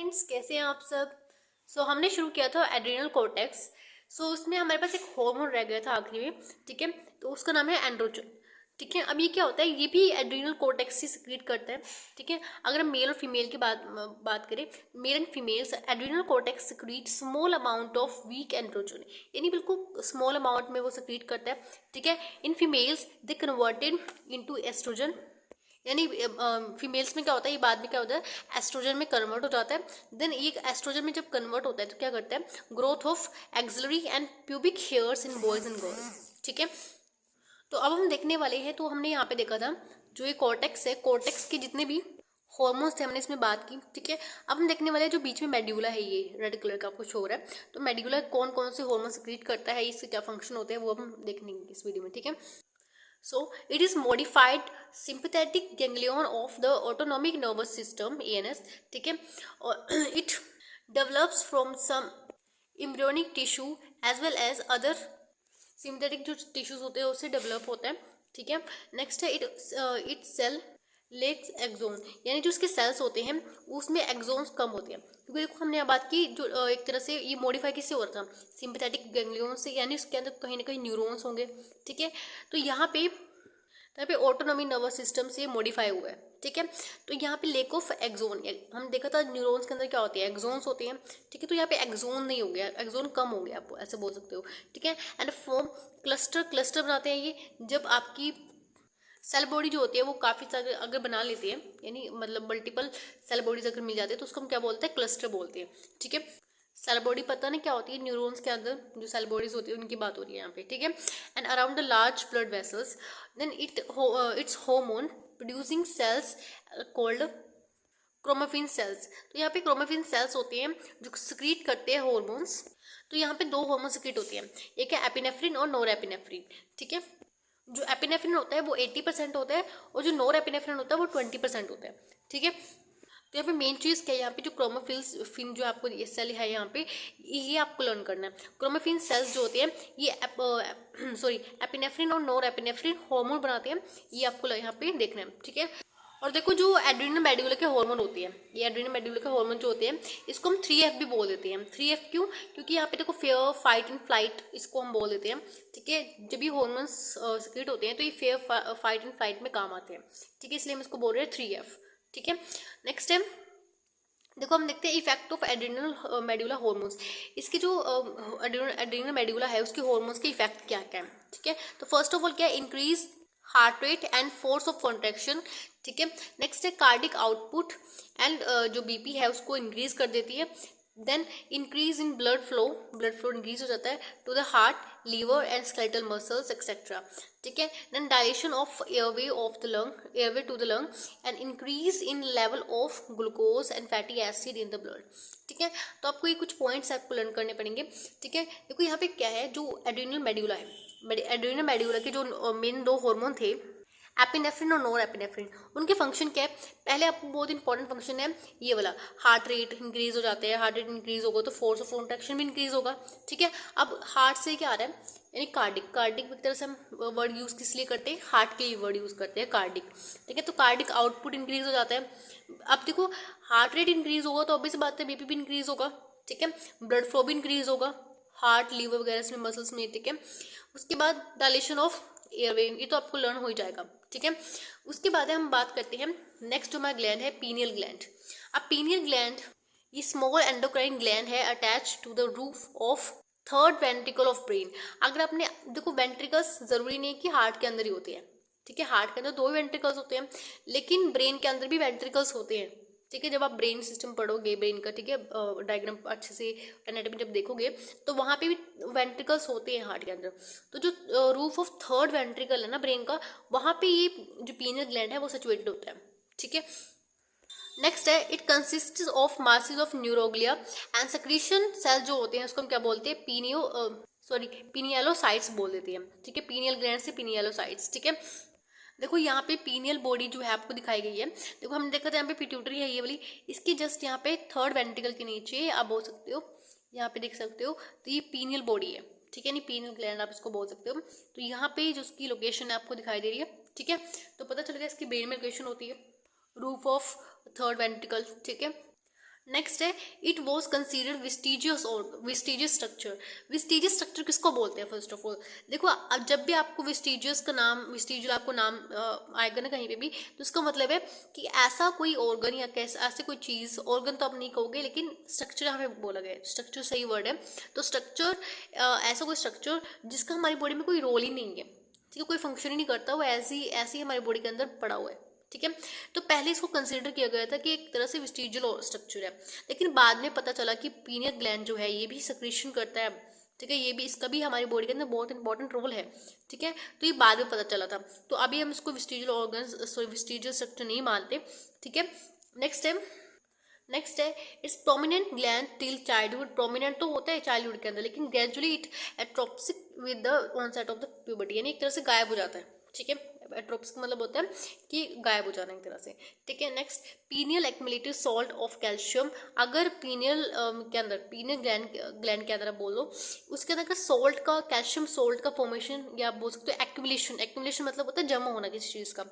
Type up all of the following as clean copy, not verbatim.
Friends, कैसे हैं आप सब। हमने शुरू किया था एड्रिनल कॉर्टेक्स। उसमें हमारे पास एक हार्मोन रह गया था आखिरी में। ठीक है, तो उसका नाम है एंड्रोजन। ठीक है, अब ये क्या होता है, ये भी एड्रिनल कॉर्टेक्स से सिक्रीट करता है। ठीक है, अगर हम मेल और फीमेल की बात करें, male and females adrenal cortex secrete small amount of weak androgen, यानी बिल्कुल स्मॉल अमाउंट में वो सिक्रीट करता है। ठीक है, in females they converted into oestrogen, यानी फीमेल्स में क्या होता है, ये बाद में क्या होता है, एस्ट्रोजन में कन्वर्ट हो जाता है। देन ये एस्ट्रोजन में जब कन्वर्ट होता है तो क्या करता है, growth of axillary and pubic hairs in boys and girls. ठीक है, तो अब हम देखने वाले हैं, तो हमने यहाँ पे देखा था जो ये कॉर्टेक्स है, कॉर्टेक्स के जितने भी हॉर्मोन्स थे हमने इसमें बात की। ठीक है, अब हम देखने वाले हैं जो बीच में मेड्यूला है, ये रेड कलर का आपको शो हो रहा है, तो मेड्यूला कौन कौन से हॉर्मोन सिक्रीट करता है, इसके क्या फंक्शन होते हैं, वो हम देखेंगे इस वीडियो में। ठीक है, so it is modified sympathetic ganglion of the autonomic nervous system ANS. ठीक है, और it develops from some embryonic tissue as well as other sympathetic जो टिश्यूज होते हैं उससे डेवलप होता है। ठीक है, नेक्स्ट है इट सेल लेक्स एक्सोन, यानी जो उसके सेल्स होते हैं उसमें एक्सोन्स कम होते हैं, क्योंकि देखो हमने यहाँ बात की जो एक तरह से ये मॉडिफाई किससे हो रहा था, सिंपैथेटिक गैंग्लियन से, यानी उसके अंदर कहीं ना कहीं न्यूरॉन्स होंगे। ठीक है, तो यहाँ पे ऑटोनॉमी नर्वस सिस्टम से मॉडिफाई हुआ है। ठीक है, तो यहाँ पे लेक ऑफ एक्सोन, हम देखा था न्यूरॉन्स के अंदर क्या होते हैं, एक्सोन्स होते हैं। ठीक है, तो यहाँ पे एक्सोन नहीं हो गया, एक्सोन कम हो गया, आप ऐसे बोल सकते हो। ठीक है, एंड फॉर्म क्लस्टर बनाते हैं ये जब आपकी सेल बॉडी जो होती है वो काफ़ी सारे अगर बना लेती है, यानी मतलब मल्टीपल सेल बॉडीज अगर मिल जाती है तो उसको हम क्या बोलते हैं, क्लस्टर बोलते हैं। ठीक है, सेल बॉडी पता नहीं क्या होती है, न्यूरॉन्स के अंदर जो सेल बॉडीज होती है उनकी बात हो रही है यहाँ पे। ठीक है, and around the large blood vessels then it's hormone producing cells called chromaffin cells. तो यहाँ पे क्रोमेफिन सेल्स होते हैं जो सिक्रीट करते हैं हॉर्मोन्स। तो यहाँ पे दो हार्मोन सिक्रीट होती हैं, एक है एपिनेफ्रिन और नोर एपिनेफ्रिन। ठीक है, जो एपिनेफ्रिन होता है वो 80% होता है और जो नोर एपिनेफ्रिन होता है वो 20% होता है। ठीक है, तो यहाँ पे मेन चीज़ क्या है, यहाँ पे जो क्रोमोफिल्स फिन जो आपको ये सेल है यहाँ पे, ये आपको लर्न करना है। क्रोमोफिन सेल्स जो होते हैं ये सॉरी एपिनेफ्रिन और नोर एपिनेफ्रिन हार्मोन बनाते हैं, ये आपको यहाँ पे देखना है। ठीक है, और देखो जो एड्रेनल मेडुला के हार्मोन होते हैं, ये एड्रेनल मेडुला के हार्मोन जो होते हैं इसको हम 3F भी बोल देते हैं। 3F क्यों, क्योंकि यहाँ पे देखो फेयर, फाइट एंड फ्लाइट इसको हम बोल देते हैं। ठीक है, जब ये हार्मोन्स सिक्रीट होते हैं तो ये फेयर, फाइट एंड फ्लाइट में काम आते हैं। ठीक है, इसलिए हम इसको बोल रहे हैं 3F। ठीक है, नेक्स्ट है, देखो हम देखते हैं effect of adrenal medulla hormones. इसके जो एड्रेनल मेडुला है उसके हार्मोन्स के इफेक्ट क्या क्या है। ठीक है, तो फर्स्ट ऑफ ऑल क्या है, increase heart rate and force of contraction. ठीक है, नेक्स्ट है कार्डिक आउटपुट एंड जो बीपी है उसको इंक्रीज कर देती है। Then increase in blood flow increase हो जाता है to the heart, liver and skeletal muscles etcetera. ठीक है, then dilation of airway to the lung and increase in level of glucose and fatty acid in the blood. ठीक है, तो आपको ये कुछ पॉइंट्स आपको लर्न करने पड़ेंगे। ठीक है, देखो यहाँ पे क्या है, जो एड्रेनल मेडुला है, एड्रेनल मेडुला के जो मेन दो हार्मोन थे एपिनेफ्रिन और नोर एपिनेफ्रिन, उनके फंक्शन क्या है, पहले आपको बहुत इंपॉर्टेंट फंक्शन है ये वाला, हार्ट रेट इंक्रीज हो जाते हैं, हार्ट रेट इंक्रीज होगा तो फोर्स ऑफ कॉन्ट्रैक्शन भी इंक्रीज होगा। ठीक है, अब हार्ट से क्या आ रहा है, यानी कार्डिक एक तरह से हम वर्ड यूज किस लिए करते हैं, हार्ट के लिए वर्ड यूज करते हैं कार्डिक। ठीक है, तो कार्डिक आउटपुट इंक्रीज हो जाता है। अब देखो हार्ट रेट इंक्रीज होगा तो ऑब्वियस बात है बीपी भी इंक्रीज होगा। ठीक है, ब्लड फ्लो भी इंक्रीज होगा हार्ट, लीवर वगैरह में, मसल्स में। ठीक है, उसके बाद डायलेशन ऑफ एयरवे, ये तो आपको लर्न हो ही जाएगा। ठीक है, उसके बाद हम बात करते हैं नेक्स्ट जो हमारा ग्लैंड है, पीनियल ग्लैंड। अब पीनियल ग्लैंड ये स्मॉल एंडोक्राइन ग्लैंड है attach to the roof of third ventricle of brain. अगर आपने देखो वेंट्रिकल्स जरूरी नहीं है कि हार्ट के अंदर ही होते हैं। ठीक है, हार्ट के अंदर 2 वेंट्रिकल्स होते हैं, लेकिन ब्रेन के अंदर भी वेंट्रिकल्स होते हैं। ठीक है, जब आप ब्रेन सिस्टम पढ़ोगे ब्रेन का, ठीक है, डायग्राम अच्छे से एनाटॉमी जब देखोगे तो वहाँ पे भी वेंट्रिकल्स होते हैं हार्ट के अंदर। तो जो रूफ ऑफ थर्ड वेंट्रिकल है ना ब्रेन का, वहाँ पे ये जो पीनियल ग्लैंड है वो सिचुएटेड होता है। ठीक है, नेक्स्ट है, it consist of masses of neuroglia and secretion cell जो होते हैं उसको हम क्या बोलते हैं, पिनियलोसाइट्स बोल देते हैं। ठीक है, पीनियल ग्लैंड से पिनियलोसाइट्स। ठीक है, देखो यहाँ पे पीनियल बॉडी जो है आपको दिखाई गई है, देखो हमने देखा था यहाँ पे पिट्यूटरी है ये वाली, इसके जस्ट यहाँ पे थर्ड वेंट्रिकल के नीचे आप बोल सकते हो, यहाँ पे देख सकते हो, तो ये पीनियल बॉडी है। ठीक है, नहीं पीनियल ग्लैंड आप इसको बोल सकते हो। तो यहाँ पे जो उसकी लोकेशन है आपको दिखाई दे रही है। ठीक है, तो पता चल गया इसकी ब्रेन में लोकेशन होती है रूफ ऑफ थर्ड वेंट्रिकल। ठीक है, नेक्स्ट है इट वॉज कंसिडर्ड विस्टिजियस और विस्टिजियस स्ट्रक्चर। विस्टिजियस स्ट्रक्चर किसको बोलते हैं? फर्स्ट ऑफ ऑल देखो, अब जब भी आपको विस्टिजियस का नाम, विस्टिजियल आपको नाम आएगा ना कहीं पे भी, तो इसका मतलब है कि ऐसा कोई ऑर्गन या कैसा ऐसी कोई चीज़, ऑर्गन तो आप नहीं कहोगे लेकिन स्ट्रक्चर यहाँ पे बोला गया है, स्ट्रक्चर सही वर्ड है। तो स्ट्रक्चर, ऐसा कोई स्ट्रक्चर जिसका हमारी बॉडी में कोई रोल ही नहीं है, ठीक है, कोई फंक्शन ही नहीं करता, वो ऐसी ऐसी हमारी बॉडी के अंदर पड़ा हुआ है, ठीक है। तो पहले इसको कंसीडर किया गया था कि एक तरह से विस्टिजियल स्ट्रक्चर है, लेकिन बाद में पता चला कि पीनियल ग्लैंड जो है ये भी सेक्रेशन करता है, ठीक है, ये भी, इसका भी हमारी बॉडी के अंदर बहुत इंपॉर्टेंट रोल है, ठीक है। तो ये बाद में पता चला था, तो अभी हम इसको vestigial organ, sorry vestigial structure नहीं मानते, ठीक है। नेक्स्ट है it's prominent gland till childhood. Prominent तो होता है चाइल्डहुड के अंदर, लेकिन gradually it atrophies with the onset of the puberty, यानी एक तरह से गायब हो जाता है, ठीक है। एट्रोप्सिक मतलब होता है कि गायब हो जाना एक तरह से, ठीक है। Next, pineal accumulated salt of calcium. अगर पीनियल के अंदर, पीनियल ग्लैंड के अंदर आप बोल लो, उसके अंदर का सॉल्ट का, कैल्शियम सॉल्ट का फॉर्मेशन, या आप बोल सकते हो एक्युमुलेशन। एक्युमुलेशन मतलब होता है जमा होना किसी चीज़ का।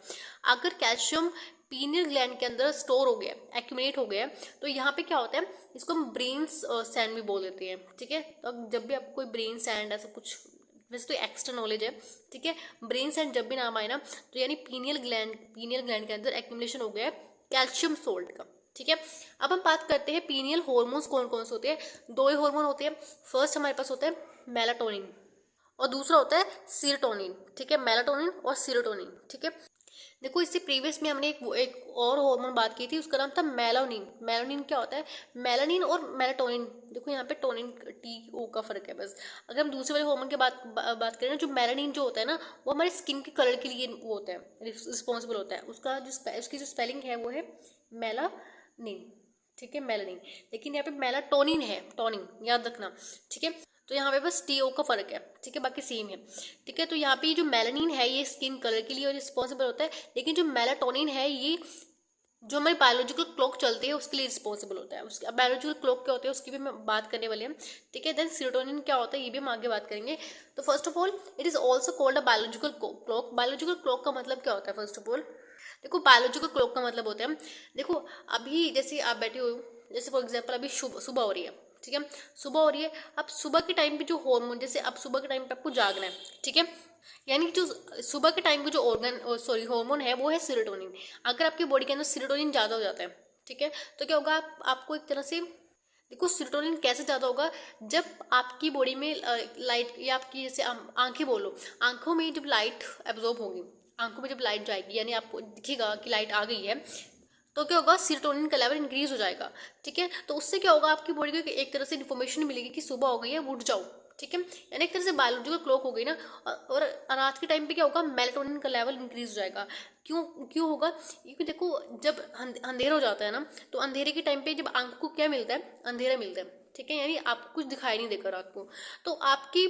अगर कैल्शियम पीनियल ग्लैंड के अंदर स्टोर हो गया, एक्यूमुलेट हो गया, तो यहाँ पे क्या होता है, इसको हम ब्रेन सैंड भी बोल देते हैं, ठीक है। तो जब भी आपको कोई ब्रेन सैंड ऐसा कुछ, वैसे तो एक्स्ट्रा नॉलेज है, ठीक है, ब्रेन सैंड जब भी नाम आए ना, तो यानी पीनियल ग्लैंड के अंदर एक्यूमुलेशन हो गया है कैल्शियम सोल्ट का, ठीक है। अब हम बात करते हैं पीनियल हॉर्मोन्स कौन कौन से होते हैं। दो ही हार्मोन होते हैं। फर्स्ट हमारे पास होता है मेलाटोनिन और दूसरा होता है सीरोटोनिन, ठीक है, मेलाटोनिन और सीरोटोनिन, ठीक है। देखो, इससे प्रीवियस में हमने एक और हार्मोन बात की थी, उसका नाम था मेलानिन। मेलानिन क्या होता है? मेलानिन और मेलाटोनिन, देखो यहाँ पे टोनिन TO का फर्क है बस। अगर हम दूसरे वाले हार्मोन की बात करें ना, जो मेलानिन जो होता है ना, वो हमारे स्किन के कलर के लिए वो होता है, रिस्पॉन्सिबल होता है। उसकी जो स्पेलिंग है वो है मेलानिन, ठीक है, मेलानिन। लेकिन यहाँ पे मेलाटोनिन है, टोनिन याद रखना, ठीक है। तो यहाँ पे बस TO का फर्क है, ठीक है, बाकी सेम है, ठीक है। तो यहाँ पे जो मेलानिन है ये स्किन कलर के लिए रिस्पॉन्सिबल होता है, लेकिन जो मेलाटोनिन है ये जो हमारी बायोलॉजिकल क्लॉक चलती है उसके लिए रिस्पॉन्सिबल होता है। उसकी बायोलॉजिकल क्लॉक क्या होती है उसकी भी मैं बात करने वाले हैं, ठीक है। देन सीरोटोनिन क्या होता है ये भी हम आगे बात करेंगे। तो first of all it is also called a biological clock. Biological clock का मतलब क्या होता है? फर्स्ट ऑफ ऑल देखो, बायोलॉजिकल क्लॉक का मतलब होता है, देखो अभी जैसे आप बैठे हो, जैसे फॉर एग्जाम्पल अभी सुबह हो रही है, ठीक है, सुबह हो रही है। अब सुबह के टाइम पे जो हार्मोन, जैसे अब सुबह के टाइम पे आपको जागना है, ठीक है, यानी जो सुबह के टाइम पे जो हार्मोन है वो है सीरोटोनिन। अगर आपकी बॉडी के अंदर सीरोटोनिन ज़्यादा हो जाता है, ठीक है, तो क्या होगा, आपको एक तरह से, देखो सीरोटोनिन कैसे ज़्यादा होगा, जब आपकी बॉडी में लाइट, या आपकी जैसे आंखें बोलो, आंखों में जब लाइट एब्जॉर्ब होगी, आंखों में जब लाइट जाएगी, यानी आपको दिखेगा कि लाइट आ गई है, तो क्या होगा, सीरोटोनिन का लेवल इंक्रीज हो जाएगा, ठीक है। तो उससे क्या होगा, आपकी बॉडी को एक तरह से इन्फॉर्मेशन मिलेगी कि सुबह हो गई है, उठ जाओ, ठीक है, यानी एक तरह से बायोलॉजिकल क्लॉक हो गई ना। और रात के टाइम पे क्या होगा, मेलाटोनिन का लेवल इंक्रीज हो जाएगा। क्यों क्यों होगा? क्योंकि देखो, जब अंधेरा हो जाता है ना, तो अंधेरे के टाइम पे जब आंख को क्या मिलता है, अंधेरा मिलता है, ठीक है, यानी आपको कुछ दिखाई नहीं देगा रात को। तो आपकी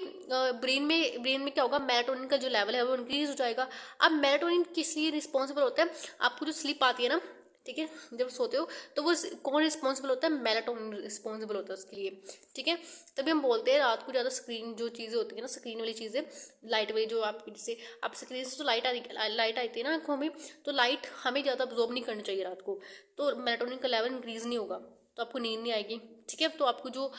ब्रेन में क्या होगा, मेलाटोनिन का जो लेवल है वो इंक्रीज हो जाएगा। अब मेलाटोनिन किस लिए रिस्पॉन्सिबल होता है? आपको जो स्लीप आती है ना, ठीक है, जब सोते हो तो वो कौन रिस्पॉन्सिबल होता है? मेलाटोनिन रिस्पॉन्सिबल होता है उसके लिए, ठीक है। तभी हम बोलते हैं रात को ज़्यादा स्क्रीन जो चीज़ें होती है ना, स्क्रीन वाली चीज़ें, लाइट वाली, जो आप जैसे आप स्क्रीन से तो लाइट आती है ना आंखों में, तो लाइट हमें ज़्यादा अब्जॉर्ब नहीं करनी चाहिए रात को, तो मेलाटोनिन का लेवल इंक्रीज नहीं होगा, तो आपको नींद नहीं आएगी, ठीक है। तो आपको जो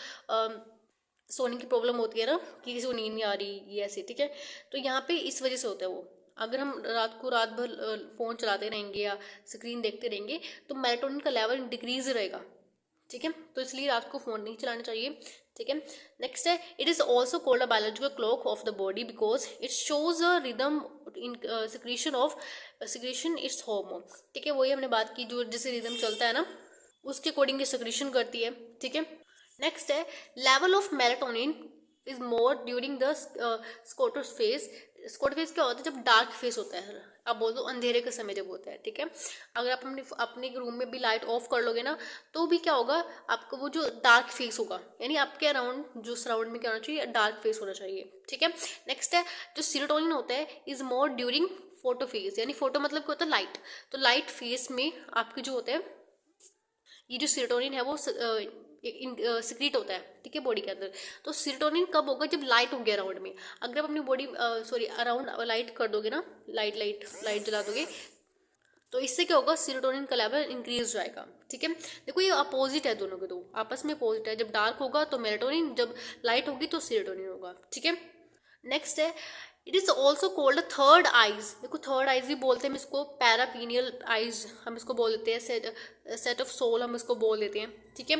सोने की प्रॉब्लम होती है ना, कि किसी को नींद नहीं आ रही, ये ऐसे, ठीक है, तो यहाँ पे इस वजह से होता है वो। अगर हम रात भर फ़ोन चलाते रहेंगे या स्क्रीन देखते रहेंगे, तो मेलाटोनिन का लेवल डिक्रीज रहेगा, ठीक है। तो इसलिए रात को फ़ोन नहीं चलाना चाहिए, ठीक है। नेक्स्ट है, it is also called a biological clock of the body because it shows a rhythm in secretion it's hormone, ठीक है। वही हमने बात की, जो जैसे रिदम चलता है ना उसके अकॉर्डिंग ये सिक्रीशन करती है, ठीक है। नेक्स्ट है, level of melatonin is more during the scotus phase. Scotus phase क्या होता है? जब डार्क फेज होता है, अब बोल दो अंधेरे के समय जब होता है, ठीक है। अगर आप अपने रूम में भी लाइट ऑफ कर लोगे ना, तो भी क्या होगा, आपको वो जो डार्क फेस होगा, यानी आपके अराउंड जो सराउंड में क्या होना चाहिए, डार्क फेस होना चाहिए, ठीक है। नेक्स्ट है, जो सीरोटोनिन होता है is more during photo phase, यानी फोटो मतलब क्या होता है? लाइट। तो लाइट फेस में आपके जो होते हैं, ये जो सीरोटोनिन है वो सिक्रीट होता है, ठीक है, बॉडी के अंदर। तो सीरोटोनिन कब होगा? जब लाइट होगी अराउंड में। अगर आप अपनी बॉडी अराउंड लाइट कर दोगे ना, लाइट जला दोगे, तो इससे क्या होगा, सीरोटोनिन का लेवल इंक्रीज हो जाएगा। ठीक है, देखो ये अपोजिट है, दोनों के दो आपस में अपोजिट है। जब डार्क होगा तो मेलाटोनिन, जब लाइट होगी तो सीरोटोनिन होगा। ठीक है, नेक्स्ट है, it is also called third eyes. देखो थर्ड आइज भी बोलते हैं हम इसको, पैरापीनियल आइज हम इसको बोल देते हैं, सेट ऑफ सोल हम इसको बोल देते हैं। ठीक है,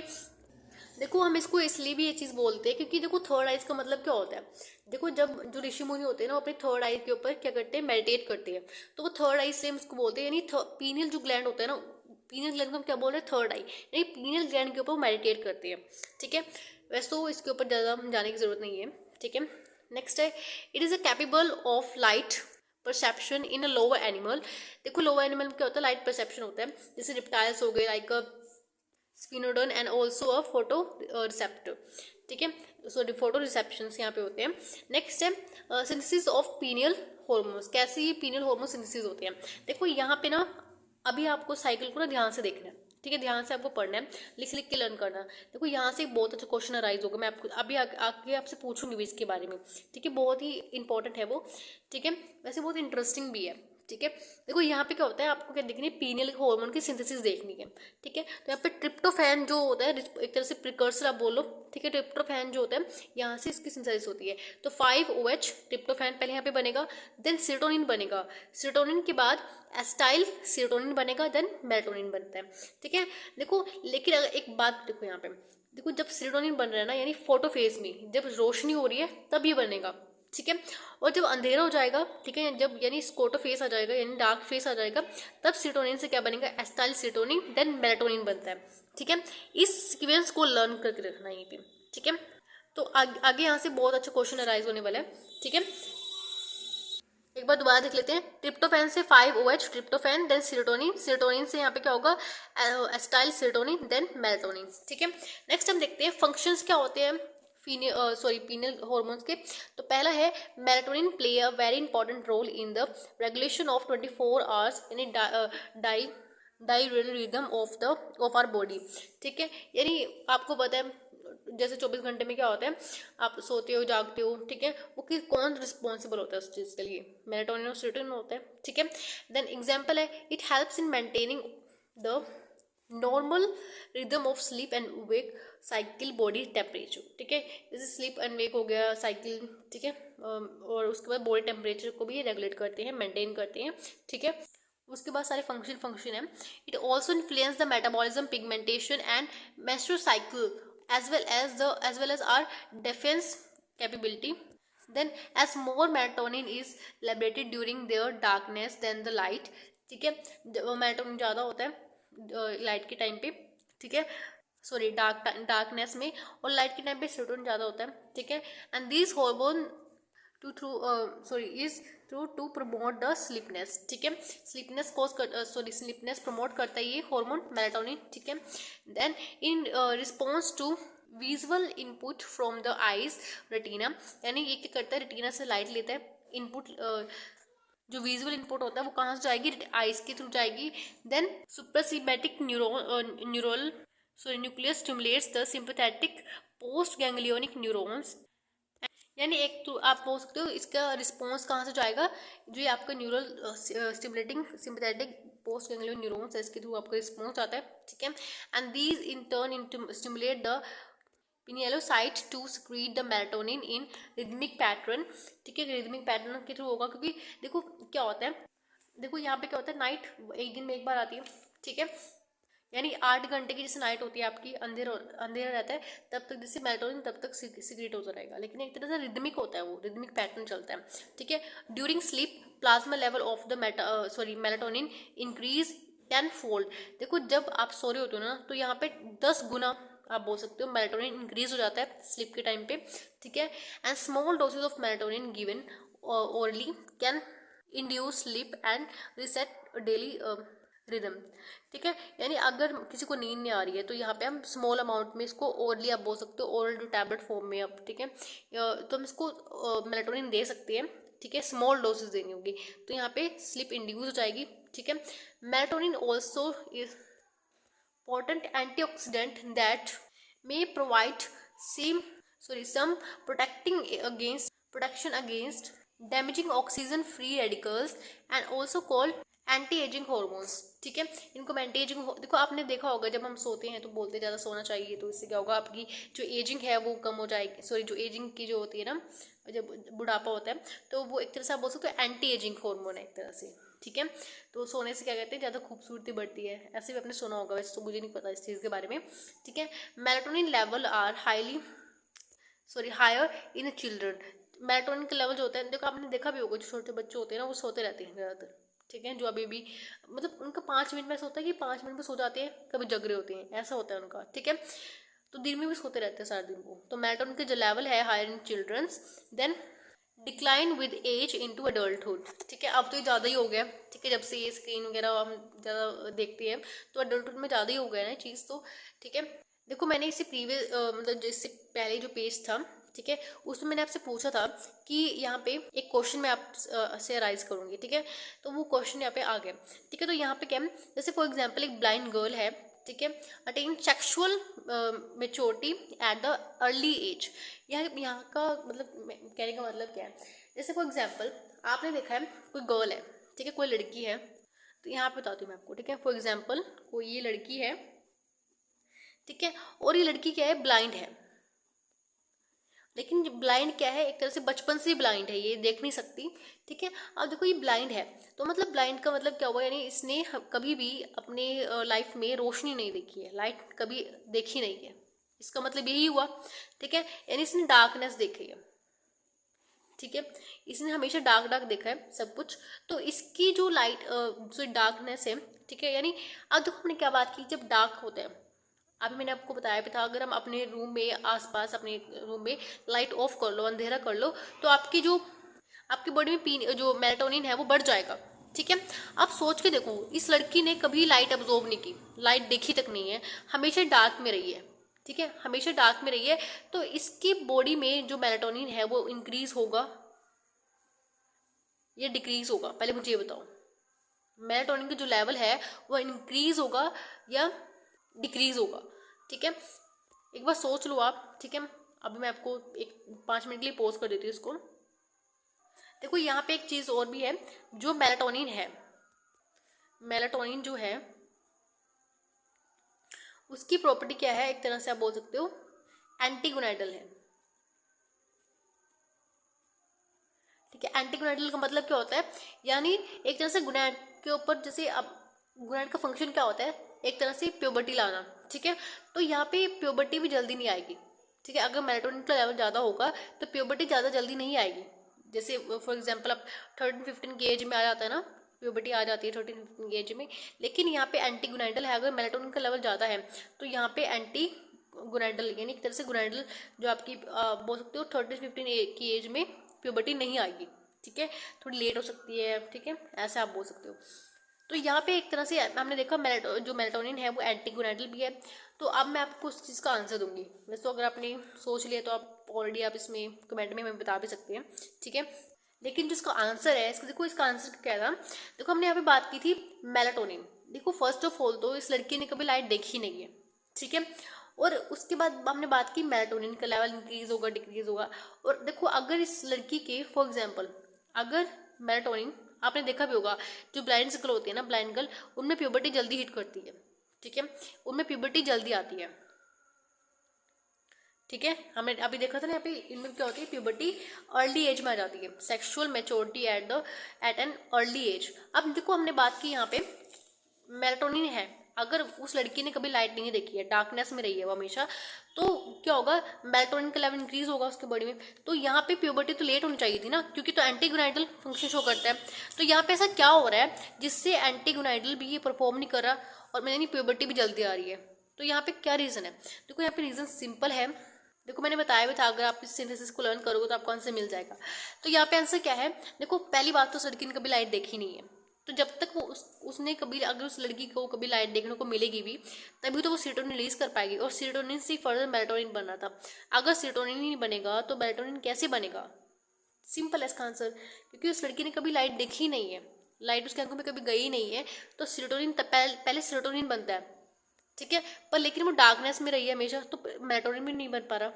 देखो हम इसको इसलिए भी ये चीज़ बोलते हैं क्योंकि देखो थर्ड आइज का मतलब क्या होता है, देखो जब जो ऋषि मुनि होते हैं ना, वो अपने थर्ड आई के ऊपर क्या करते हैं, मेडिटेट करते हैं, तो वो थर्ड आई से हम इसको बोलते हैं, यानी पीनियल जो ग्लैंड होता है ना, पीनियल ग्लैंड को हम क्या बोल रहे हैं, थर्ड आई, यानी पीनियल ग्लैंड के ऊपर मेडिटेट करते हैं। ठीक है, वैसे तो इसके ऊपर ज़्यादा जाने की जरूरत नहीं है। ठीक है, नेक्स्ट है, it is a capable of light perception in a lower animal. देखो लोअर एनिमल में क्या होता है, लाइट परसेप्शन होता है, जैसे रिप्टाइल्स हो गए, like sphenodon and also a photo receptor. ठीक है, सो फोटो रिसेप्शन यहाँ पे होते हैं। नेक्स्ट है सिंथेसिस ऑफ पीनियल हॉर्मोन्स। कैसे ये पीनियल हॉर्मोन सिंथेसिस होते हैं, देखो यहाँ पे ना अभी आपको साइकिल को ना ध्यान से देखना है। ठीक है, ध्यान से आपको पढ़ना है, लिख लिख के लर्न करना है। देखो यहाँ से एक बहुत अच्छा क्वेश्चन अराइज होगा, मैं आपको अभी आगे आपसे पूछूंगी भी इसके बारे में। ठीक है, बहुत ही इंपॉर्टेंट है वो। ठीक है, वैसे बहुत इंटरेस्टिंग भी है। ठीक है, देखो यहाँ पे क्या होता है, आपको क्या देखनी है, पीनियल हार्मोन की सिंथेसिस देखनी है। ठीक है, तो यहाँ पे ट्रिप्टोफैन जो होता है, एक तरह से प्रिकर्सर आप बोलो। ठीक है, ट्रिप्टोफैन जो होता है यहाँ से इसकी सिंथेसिस होती है। तो 5OH ट्रिप्टोफैन पहले यहाँ पे बनेगा, देन सीरोटोनिन बनेगा, सीरोटोनिन के बाद एस्टाइल सीरोटोनिन बनेगा, देन मेलाटोनिन बनता है। ठीक है, देखो लेकिन एक बात देखो यहाँ पे, देखो जब सीरोटोनिन बन रहा है ना, यानी फोटो फेज में जब रोशनी हो रही है तब ये बनेगा। ठीक है, और जब अंधेरा हो जाएगा, ठीक है, जब यानी स्कोटो फेस आ जाएगा, यानी डार्क फेस आ जाएगा, तब सीरोटोनिन से क्या बनेगा, एस्टाइल सीरोटोनिन, देन मेलाटोनिन बनता है। ठीक है, इस सीक्वेंस को लर्न करके रखना यहीं पे। ठीक है, तो आगे यहाँ से बहुत अच्छा क्वेश्चन अराइज होने वाला है। ठीक है, एक बार दोबारा देख लेते हैं, ट्रिप्टोफैन से 5OH tryptophan, then serotonin, serotonin से यहाँ पे क्या होगा, एस्टाइल सीरोटोनिन, देन मेलाटोनिन। ठीक है, नेक्स्ट हम देखते हैं फंक्शंस क्या होते हैं पीनियल हॉर्मोन्स के। तो पहला है, melatonin play a very important role in the regulation of 24 hours यानी direct rhythm of our body. ठीक है, यानी आपको पता है जैसे 24 घंटे में क्या होता है, आप सोते हो जागते हो। ठीक है, वो कौन रिस्पॉन्सिबल होता है उस चीज़ के लिए, मेलाटोनिन और सीरोटोनिन होता है। ठीक है, देन एग्जांपल है, it helps in maintaining the normal rhythm of sleep and wake cycle body temperature. ठीक है, जैसे स्लीप एंड वेक हो गया साइकिल। ठीक है, और उसके बाद बॉडी टेम्परेचर को भी रेगुलेट करते हैं, मेंटेन करते हैं। ठीक है, उसके बाद सारे फंक्शन है। It also influence the metabolism, pigmentation and menstrual cycle as well as our defense capability. Then as more melatonin is liberated during their darkness than the light. ठीक है, मेलाटोनिन ज़्यादा होता है लाइट के टाइम पे। ठीक है, सॉरी डार्कनेस में, और लाइट के टाइम पे सीरोटोनिन ज़्यादा होता है। ठीक है, and this hormone is through to promote the sleepness. ठीक है, स्लीपनेस स्लीपनेस प्रमोट करता है ये हार्मोन मेलाटोनिन। ठीक है, then in response to visual input from the eyes retina, यानी ये क्या करता है, रेटिना से लाइट लेता है, इनपुट जो विजुअल इनपुट होता है वो कहाँ से जाएगी, आईज के थ्रू जाएगी। Then suprachiasmatic nucleus stimulates the sympathetic post ganglionic neurons, यानी एक तो आप बोल सकते हो इसका रिस्पॉन्स कहाँ से जाएगा, जो ये आपका neural stimulating sympathetic post ganglion neurons है, इसके थ्रू आपका रिस्पॉन्स आता है। ठीक है, and these in turn stimulate the pinealocyte to secrete the melatonin in rhythmic pattern. ठीक है, रिदमिक पैटर्न के थ्रू होगा, क्योंकि देखो क्या होता है, देखो यहाँ पे क्या होता है, नाइट एक दिन में एक बार आती है। ठीक है, यानी 8 घंटे की जैसे नाइट होती है आपकी, अंधेरा रहता है, तब तक जैसे मेलाटोनिन तब तक सिक्रीट होता रहेगा, लेकिन एक तरह से रिदमिक होता है, वो रिदमिक पैटर्न चलता है। ठीक है, during sleep plasma level of the melatonin increase 10 fold. देखो जब आप सो रहे होते हो ना, तो यहाँ पे 10 गुना आप बोल सकते हो मेलाटोनिन इंक्रीज हो जाता है स्लीप के टाइम पे। ठीक है, and small dosage of melatonin given orally can induce sleep and reset daily rhythm. ठीक है, यानी अगर किसी को नींद नहीं आ रही है तो यहाँ पे हम स्मॉल अमाउंट में इसको ओरली आप बोल सकते हो, ओरल टू टैबलेट फॉर्म में अब। ठीक है, तो हम इसको मेलाटोनिन दे सकते हैं। ठीक है, स्मॉल डोसेज देनी होगी, तो यहाँ पे स्लीप इंड्यूस हो जाएगी। ठीक है, melatonin also is important antioxidant that may provide some protection against damaging oxygen free radicals and also called anti ageing hormones, ठीक है। इनको एंटी एजिंग, देखो आपने देखा होगा जब हम सोते हैं तो बोलते ज़्यादा सोना चाहिए, तो इससे क्या होगा, आपकी जो एजिंग है वो कम हो जाएगी। सॉरी, जो एजिंग की जो होती है ना, जब बुढ़ापा होता है, तो वो एक तरह से आप बोल सकते हो एंटी एजिंग हॉर्मोन है एक तरह से, ठीक है। तो सोने से क्या कहते हैं, ज़्यादा खूबसूरती बढ़ती है, ऐसे भी आपने सुना होगा, वैसे तो मुझे नहीं पता इस चीज़ के बारे में, ठीक है। Melatonin level are higher in children. Melatonin का लेवल जो होता है, देखो आपने देखा भी होगा, जो छोटे बच्चे होते हैं ना वो सोते रहते हैं ज़्यादातर, ठीक है। जो अभी भी मतलब उनका 5 मिनट में ऐसा होता है कि 5 मिनट में सो जाते हैं, कभी जग रहे होते हैं, ऐसा होता है उनका, ठीक है। तो दिन में भी सोते रहते हैं सारा दिन वो। तो मेलाटोनिन का जो लेवल है higher in childrens, then decline with age into adulthood, ठीक है। अब तो ये ज़्यादा ही हो गया, ठीक है, जब से ये स्क्रीन वगैरह हम ज़्यादा देखते हैं तो एडल्टहुड में ज़्यादा ही हो गया है ना चीज़, तो ठीक है। देखो मैंने इससे प्रीवियस मतलब जिससे पहले जो पेज था, ठीक है, उसमें मैंने आपसे पूछा था कि यहाँ पे एक क्वेश्चन मैं आपसे राइज करूँगी, ठीक है। तो वो क्वेश्चन यहाँ पे आ गया, ठीक है। तो यहाँ पे क्या है, जैसे फॉर एग्जाम्पल एक ब्लाइंड गर्ल है, ठीक है, attain sexual maturity at the early age. यहाँ का मतलब कहने का मतलब क्या है, जैसे फॉर एग्जाम्पल आपने देखा है कोई गर्ल है, ठीक है, कोई लड़की है, तो यहाँ पे बताती हूँ मैं आपको, ठीक है। फॉर एग्जाम्पल कोई ये लड़की है, ठीक है, और ये लड़की क्या है, ब्लाइंड है। लेकिन ब्लाइंड क्या है, एक तरह से बचपन से ब्लाइंड है, ये देख नहीं सकती, ठीक है। अब देखो ये ब्लाइंड है, तो मतलब ब्लाइंड का मतलब क्या हुआ, यानी इसने कभी भी अपने लाइफ में रोशनी नहीं देखी है, लाइट कभी देखी नहीं है, इसका मतलब यही हुआ, ठीक है। यानी इसने डार्कनेस देखी है, ठीक है, इसने हमेशा डार्क डार्क देखा है सब कुछ। तो इसकी जो लाइट जो डार्कनेस है, ठीक है, यानी अब देखो हमने क्या बात की, जब डार्क होता है, अभी मैंने आपको बताया भी था, अगर हम अपने रूम में आसपास अपने रूम में लाइट ऑफ कर लो, अंधेरा कर लो, तो आपकी बॉडी में जो मेलाटोनिन है वो बढ़ जाएगा, ठीक है। आप सोच के देखो, इस लड़की ने कभी लाइट अब्जॉर्व नहीं की, लाइट देखी तक नहीं है, हमेशा डार्क में रही है, ठीक है, हमेशा डार्क में रही है। तो इसकी बॉडी में जो मेलाटोनिन है वो इंक्रीज होगा या डिक्रीज होगा, पहले मुझे ये बताओ, मेलाटोनिन का जो लेवल है वो इंक्रीज होगा या डिक्रीज होगा, ठीक है। एक बार सोच लो आप, ठीक है। अभी मैं आपको एक 5 मिनट के लिए पॉज कर देती हूँ इसको। देखो यहाँ पे एक चीज और भी है, जो मेलाटोनिन है, मेलाटोनिन जो है उसकी प्रॉपर्टी क्या है, एक तरह से आप बोल सकते हो एंटीगोनाइडल है, ठीक है। एंटीगोनाइडल का मतलब क्या होता है, यानी एक तरह से गुनाइड के ऊपर, जैसे अब गुनाइड का फंक्शन क्या होता है, एक तरह से प्यूबर्टी लाना, ठीक है। तो यहाँ पे प्यूबर्टी भी जल्दी नहीं आएगी, ठीक है। अगर मेलाटोनिन का लेवल ज़्यादा होगा तो प्यूबर्टी ज़्यादा जल्दी नहीं आएगी। जैसे फॉर एग्जाम्पल अब 13-15 की एज में आ जाता है ना, प्यूबर्टी आ जाती है 13-15 की एज में। लेकिन यहाँ पे एंटी गुनाइडल है, अगर मेलाटोनिन का लेवल ज़्यादा है तो यहाँ पे एंटी गुनाइडल, यानी एक तरह से गुनाइडल जो आपकी बोल सकते हो 13-15 की एज में प्यूबर्टी नहीं आएगी, ठीक है, थोड़ी लेट हो सकती है, ठीक है, ऐसा आप बोल सकते हो। तो यहाँ पे एक तरह से हमने देखा जो मेलाटोनिन है वो एंटीगोनाइडल भी है। तो अब मैं आपको उस चीज़ का आंसर दूंगी, वैसे तो अगर आपने सोच लिया तो आप ऑलरेडी आप इसमें कमेंट में हमें बता भी सकते हैं, ठीक है। लेकिन जो इसका आंसर है, इसका देखो, इसका आंसर क्या था, देखो हमने यहाँ पे बात की थी मेलाटोनिन। देखो फर्स्ट ऑफ ऑल तो इस लड़की ने कभी लाइट देखी नहीं है, ठीक है। और उसके बाद हमने बात की मेलाटोनिन का लेवल इंक्रीज होगा डिक्रीज होगा। और देखो अगर इस लड़की के फॉर एग्जाम्पल अगर मेलाटोनिन, आपने देखा भी होगा जो ब्लाइंड गर्ल होती है ना, ब्लाइंड गर्ल, उनमें प्यूबर्टी जल्दी हिट करती है, ठीक है, उनमें प्यूबर्टी जल्दी आती है, ठीक है। हमने अभी देखा था ना, यहाँ पे इनमें क्या होती है, प्यूबर्टी अर्ली एज में आ जाती है, sexual maturity at an early age. अब देखो हमने बात की यहाँ पे मेलाटोनिन है, अगर उस लड़की ने कभी लाइट नहीं देखी है, डार्कनेस में रही है वो हमेशा, तो क्या होगा, मेलाटोनिन का लेवल इंक्रीज होगा उसके बॉडी में। तो यहाँ पे प्यूबर्टी तो लेट होनी चाहिए थी ना, क्योंकि तो एंटीगोनाइडल फंक्शन शो करता है। तो यहाँ पे ऐसा क्या हो रहा है जिससे एंटीगोनाइडल भी ये परफॉर्म नहीं कर रहा और मैंने प्यूबर्टी भी जल्दी आ रही है। तो यहाँ पे क्या रीजन है, देखो यहाँ पे रीजन सिंपल है। देखो मैंने बताया भी था, अगर आप इस सिंथेसिस को लर्न करोगे तो आपको आंसर मिल जाएगा। तो यहाँ पे आंसर क्या है, देखो पहली बात तो लड़की ने कभी लाइट देखी नहीं है, तो जब तक वो उसने कभी, अगर उस लड़की को कभी लाइट देखने को मिलेगी भी, तभी तो वो सीरोटोनिन रिलीज कर पाएगी, और सीरोटोनिन से फर्दर मेलाटोनिन बनना था। अगर सीरोटोनिन ही नहीं बनेगा तो मेलाटोनिन कैसे बनेगा, सिंपल है इसका आंसर, क्योंकि उस लड़की ने कभी लाइट देखी नहीं है, लाइट उसके आंखों में कभी गई नहीं है। तो सीरोटोनिन पहले सीरोटोनिन बनता है, ठीक है, पर लेकिन वो डार्कनेस में रही है हमेशा, तो मेलाटोनिन भी नहीं बन पा रहा,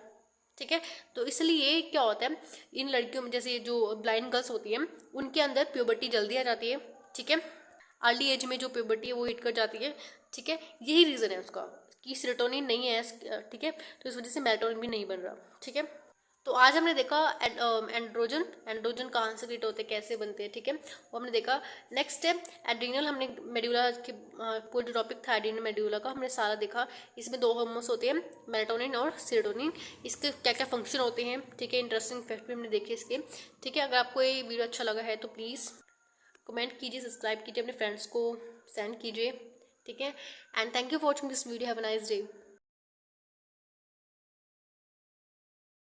ठीक है। तो इसलिए क्या होता है, इन लड़कियों में जैसे जो ब्लाइंड गर्ल्स होती हैं उनके अंदर प्यूबर्टी जल्दी आ जाती है, ठीक है। अर्ली एज में जो प्यूबर्टी है वो हिट कर जाती है, ठीक है। यही रीज़न है उसका कि सेरोटोनिन नहीं है, ठीक है, तो इस वजह से मेलाटोनिन भी नहीं बन रहा, ठीक है। तो आज हमने देखा एंड्रोजन एंड्रोजन कहाँ से क्रिएट होते हैं, कैसे बनते हैं, ठीक है, वो हमने देखा। नेक्स्ट है एड्रीनल, हमने मेड्यूला के पूरा जो टॉपिक था एड्रीनल मेड्यूला का हमने सारा देखा। इसमें 2 हार्मोन्स होते हैं, मेलाटोनिन और सेरोटोनिन, इसके क्या क्या फंक्शन होते हैं, ठीक है, इंटरेस्टिंग फैक्ट भी हमने देखे इसके, ठीक है। अगर आपको ये वीडियो अच्छा लगा है तो प्लीज़ कमेंट कीजिए, सब्सक्राइब कीजिए, अपने फ्रेंड्स को सेंड कीजिए, ठीक है। And thank you for watching this video, have a nice day.